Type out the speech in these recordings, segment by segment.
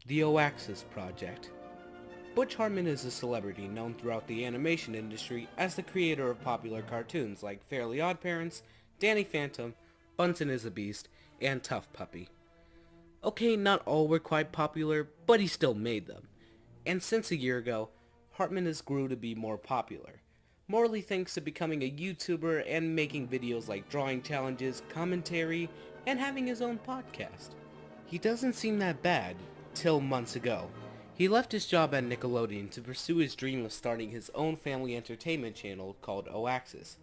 The Oaxis Project. Butch Hartman is a celebrity known throughout the animation industry as the creator of popular cartoons like Fairly OddParents, Danny Phantom, Bunsen is a Beast, and Tough Puppy. Okay, not all were quite popular, but he still made them. And since a year ago, Hartman has grew to be more popular. Morely thanks to becoming a YouTuber and making videos like drawing challenges, commentary, and having his own podcast. He doesn't seem that bad, till months ago. He left his job at Nickelodeon to pursue his dream of starting his own family entertainment channel called Oaxis,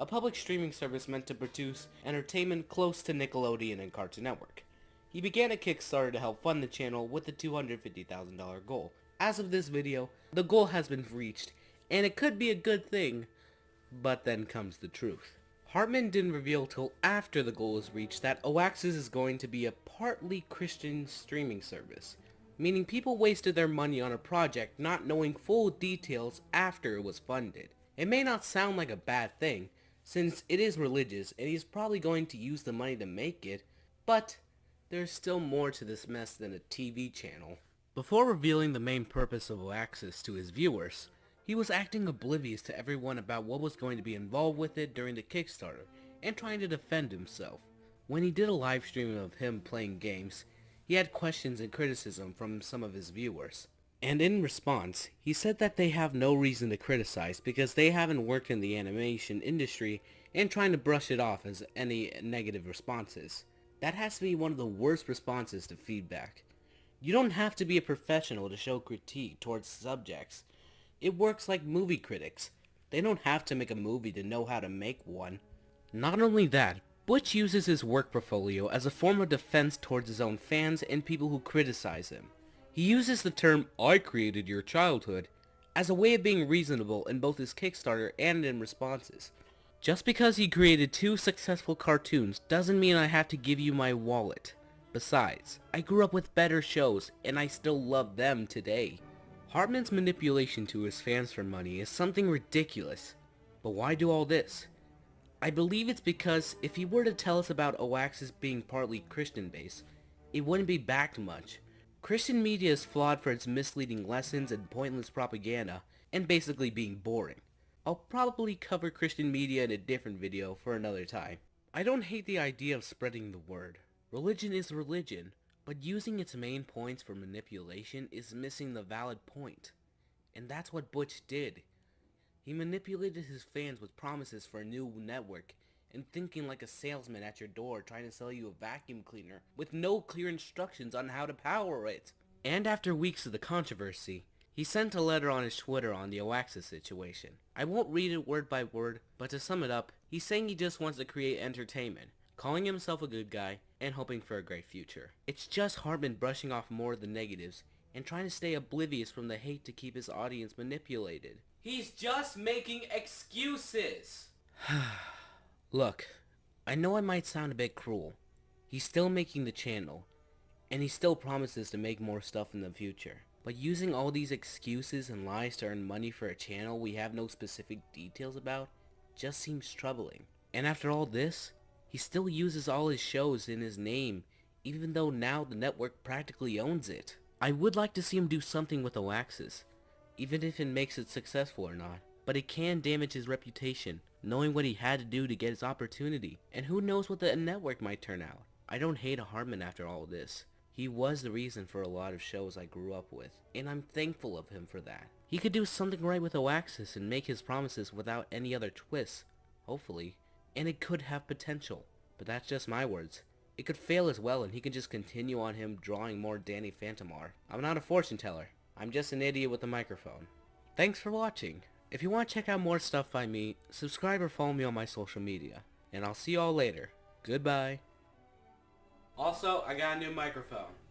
a public streaming service meant to produce entertainment close to Nickelodeon and Cartoon Network. He began a Kickstarter to help fund the channel with a $250,000 goal. As of this video, the goal has been reached, and it could be a good thing, but then comes the truth. Hartman didn't reveal till after the goal was reached that Oaxis is going to be a partly Christian streaming service, meaning people wasted their money on a project not knowing full details after it was funded. It may not sound like a bad thing, since it is religious and he's probably going to use the money to make it, but there's still more to this mess than a TV channel. Before revealing the main purpose of Oaxis to his viewers, he was acting oblivious to everyone about what was going to be involved with it during the Kickstarter, and trying to defend himself. When he did a live stream of him playing games, he had questions and criticism from some of his viewers. And in response, he said that they have no reason to criticize because they haven't worked in the animation industry and trying to brush it off as any negative responses. That has to be one of the worst responses to feedback. You don't have to be a professional to show critique towards subjects. It works like movie critics. They don't have to make a movie to know how to make one. Not only that, Butch uses his work portfolio as a form of defense towards his own fans and people who criticize him. He uses the term, "I created your childhood," as a way of being reasonable in both his Kickstarter and in responses. Just because he created 2 successful cartoons doesn't mean I have to give you my wallet. Besides, I grew up with better shows and I still love them today. Hartman's manipulation to his fans for money is something ridiculous. But why do all this? I believe it's because if he were to tell us about Oaxis being partly Christian based, it wouldn't be backed much. Christian media is flawed for its misleading lessons and pointless propaganda, and basically being boring. I'll probably cover Christian media in a different video for another time. I don't hate the idea of spreading the word. Religion is religion, but using its main points for manipulation is missing the valid point. And that's what Butch did. He manipulated his fans with promises for a new network, and thinking like a salesman at your door trying to sell you a vacuum cleaner with no clear instructions on how to power it. And after weeks of the controversy, he sent a letter on his Twitter on the Oaxis situation. I won't read it word by word, but to sum it up, he's saying he just wants to create entertainment, calling himself a good guy, and hoping for a great future. It's just Hartman brushing off more of the negatives, and trying to stay oblivious from the hate to keep his audience manipulated. He's just making excuses! Look, I know I might sound a bit cruel. He's still making the channel, and he still promises to make more stuff in the future. But using all these excuses and lies to earn money for a channel we have no specific details about just seems troubling. And after all this, he still uses all his shows in his name, even though now the network practically owns it. I would like to see him do something with Oaxis, even if it makes it successful or not. But it can damage his reputation, knowing what he had to do to get his opportunity, and who knows what the network might turn out. I don't hate Hartman after all this. He was the reason for a lot of shows I grew up with, and I'm thankful of him for that. He could do something right with Oaxis and make his promises without any other twists, hopefully, and it could have potential. But that's just my words. It could fail as well, and he can just continue on him drawing more Danny Phantom art. I'm not a fortune teller. I'm just an idiot with a microphone. Thanks for watching. If you want to check out more stuff by me, subscribe or follow me on my social media. And I'll see you all later. Goodbye. Also, I got a new microphone.